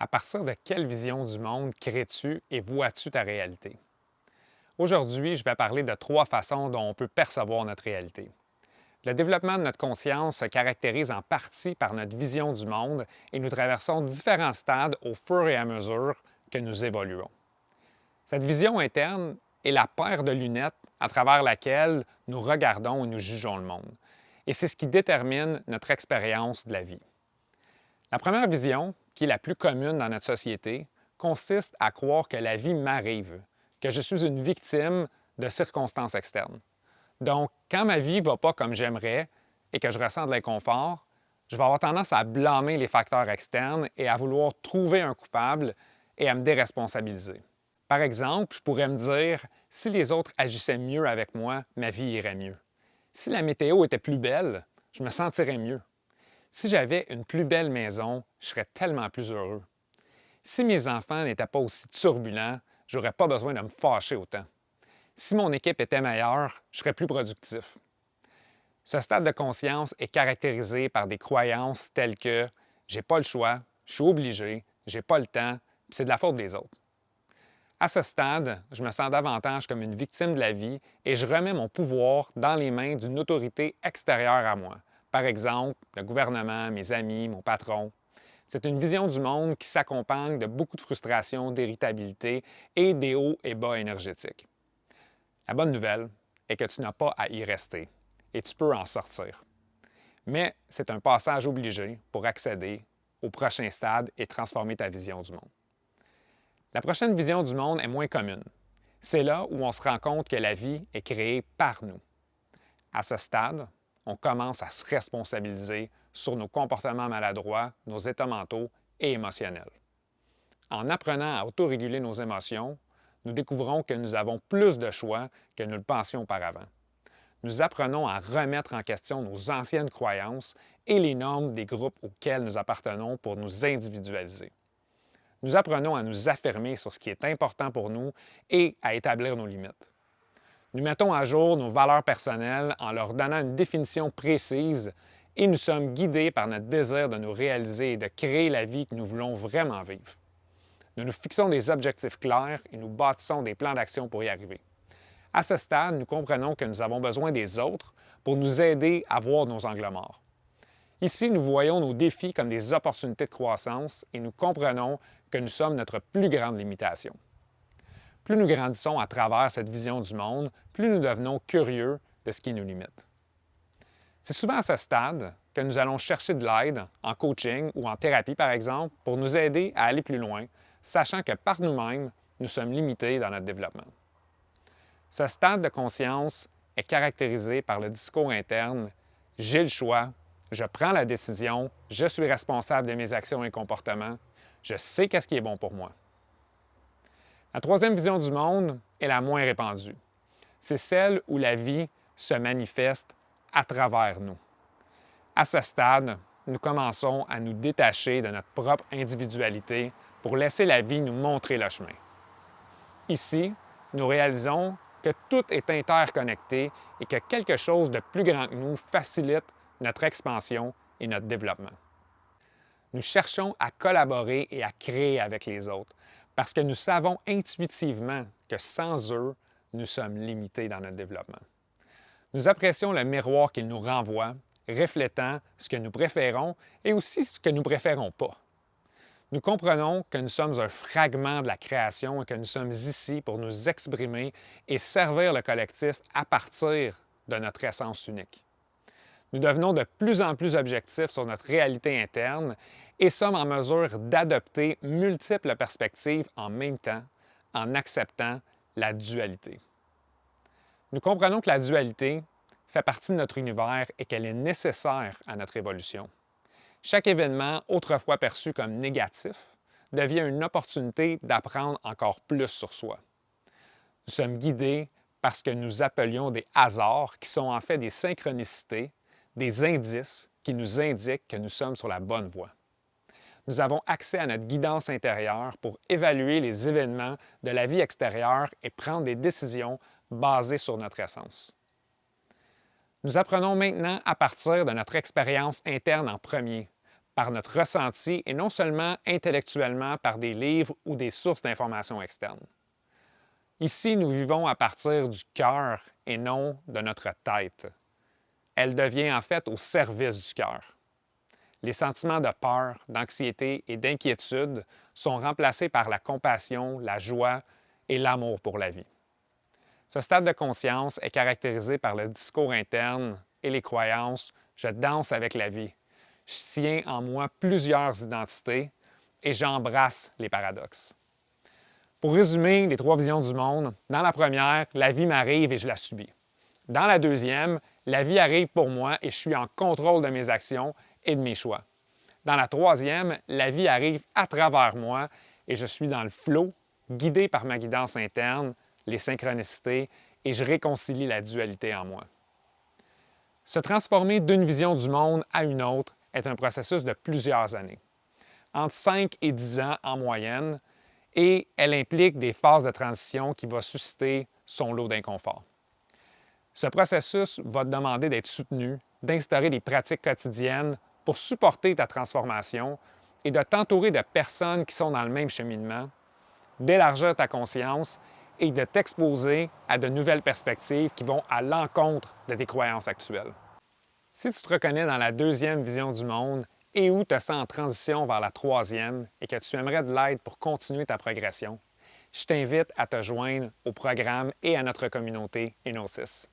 À partir de quelle vision du monde crées-tu et vois-tu ta réalité? Aujourd'hui, je vais parler de trois façons dont on peut percevoir notre réalité. Le développement de notre conscience se caractérise en partie par notre vision du monde et nous traversons différents stades au fur et à mesure que nous évoluons. Cette vision interne est la paire de lunettes à travers laquelle nous regardons et nous jugeons le monde. Et c'est ce qui détermine notre expérience de la vie. La première vision, qui est la plus commune dans notre société, consiste à croire que la vie m'arrive, que je suis une victime de circonstances externes. Donc, quand ma vie ne va pas comme j'aimerais et que je ressens de l'inconfort, je vais avoir tendance à blâmer les facteurs externes et à vouloir trouver un coupable et à me déresponsabiliser. Par exemple, je pourrais me dire, si les autres agissaient mieux avec moi, ma vie irait mieux. Si la météo était plus belle, je me sentirais mieux. Si j'avais une plus belle maison, je serais tellement plus heureux. Si mes enfants n'étaient pas aussi turbulents, j'aurais pas besoin de me fâcher autant. Si mon équipe était meilleure, je serais plus productif. Ce stade de conscience est caractérisé par des croyances telles que j'ai pas le choix, je suis obligé, j'ai pas le temps, puis c'est de la faute des autres. À ce stade, je me sens davantage comme une victime de la vie et je remets mon pouvoir dans les mains d'une autorité extérieure à moi. Par exemple, le gouvernement, mes amis, mon patron. C'est une vision du monde qui s'accompagne de beaucoup de frustration, d'irritabilité et des hauts et bas énergétiques. La bonne nouvelle est que tu n'as pas à y rester et tu peux en sortir. Mais c'est un passage obligé pour accéder au prochain stade et transformer ta vision du monde. La prochaine vision du monde est moins commune. C'est là où on se rend compte que la vie est créée par nous. À ce stade, on commence à se responsabiliser sur nos comportements maladroits, nos états mentaux et émotionnels. En apprenant à autoréguler nos émotions, nous découvrons que nous avons plus de choix que nous le pensions auparavant. Nous apprenons à remettre en question nos anciennes croyances et les normes des groupes auxquels nous appartenons pour nous individualiser. Nous apprenons à nous affirmer sur ce qui est important pour nous et à établir nos limites. Nous mettons à jour nos valeurs personnelles en leur donnant une définition précise et nous sommes guidés par notre désir de nous réaliser et de créer la vie que nous voulons vraiment vivre. Nous nous fixons des objectifs clairs et nous bâtissons des plans d'action pour y arriver. À ce stade, nous comprenons que nous avons besoin des autres pour nous aider à voir nos angles morts. Ici, nous voyons nos défis comme des opportunités de croissance et nous comprenons que nous sommes notre plus grande limitation. Plus nous grandissons à travers cette vision du monde, plus nous devenons curieux de ce qui nous limite. C'est souvent à ce stade que nous allons chercher de l'aide en coaching ou en thérapie, par exemple, pour nous aider à aller plus loin, sachant que par nous-mêmes, nous sommes limités dans notre développement. Ce stade de conscience est caractérisé par le discours interne « j'ai le choix, je prends la décision, je suis responsable de mes actions et comportements, je sais qu'est-ce qui est bon pour moi ». La troisième vision du monde est la moins répandue. C'est celle où la vie se manifeste à travers nous. À ce stade, nous commençons à nous détacher de notre propre individualité pour laisser la vie nous montrer le chemin. Ici, nous réalisons que tout est interconnecté et que quelque chose de plus grand que nous facilite notre expansion et notre développement. Nous cherchons à collaborer et à créer avec les autres parce que nous savons intuitivement que sans eux, nous sommes limités dans notre développement. Nous apprécions le miroir qu'ils nous renvoient, reflétant ce que nous préférons et aussi ce que nous ne préférons pas. Nous comprenons que nous sommes un fragment de la création et que nous sommes ici pour nous exprimer et servir le collectif à partir de notre essence unique. Nous devenons de plus en plus objectifs sur notre réalité interne et sommes en mesure d'adopter multiples perspectives en même temps en acceptant la dualité. Nous comprenons que la dualité fait partie de notre univers et qu'elle est nécessaire à notre évolution. Chaque événement, autrefois perçu comme négatif, devient une opportunité d'apprendre encore plus sur soi. Nous sommes guidés par ce que nous appelions des hasards, qui sont en fait des synchronicités, des indices qui nous indiquent que nous sommes sur la bonne voie. Nous avons accès à notre guidance intérieure pour évaluer les événements de la vie extérieure et prendre des décisions basées sur notre essence. Nous apprenons maintenant à partir de notre expérience interne en premier, par notre ressenti et non seulement intellectuellement par des livres ou des sources d'informations externes. Ici, nous vivons à partir du cœur et non de notre tête. Elle devient en fait au service du cœur. Les sentiments de peur, d'anxiété et d'inquiétude sont remplacés par la compassion, la joie et l'amour pour la vie. Ce stade de conscience est caractérisé par le discours interne et les croyances « je danse avec la vie », je tiens en moi plusieurs identités et j'embrasse les paradoxes. Pour résumer les trois visions du monde, dans la première, la vie m'arrive et je la subis. Dans la deuxième, la vie arrive pour moi et je suis en contrôle de mes actions et de mes choix. Dans la troisième, la vie arrive à travers moi et je suis dans le flot, guidé par ma guidance interne, les synchronicités, et je réconcilie la dualité en moi. Se transformer d'une vision du monde à une autre est un processus de plusieurs années, entre 5 et 10 ans en moyenne, et elle implique des phases de transition qui vont susciter son lot d'inconfort. Ce processus va te demander d'être soutenu, d'instaurer des pratiques quotidiennes pour supporter ta transformation et de t'entourer de personnes qui sont dans le même cheminement, d'élargir ta conscience et de t'exposer à de nouvelles perspectives qui vont à l'encontre de tes croyances actuelles. Si tu te reconnais dans la deuxième vision du monde et où tu te sens en transition vers la troisième et que tu aimerais de l'aide pour continuer ta progression, je t'invite à te joindre au programme et à notre communauté Enosis.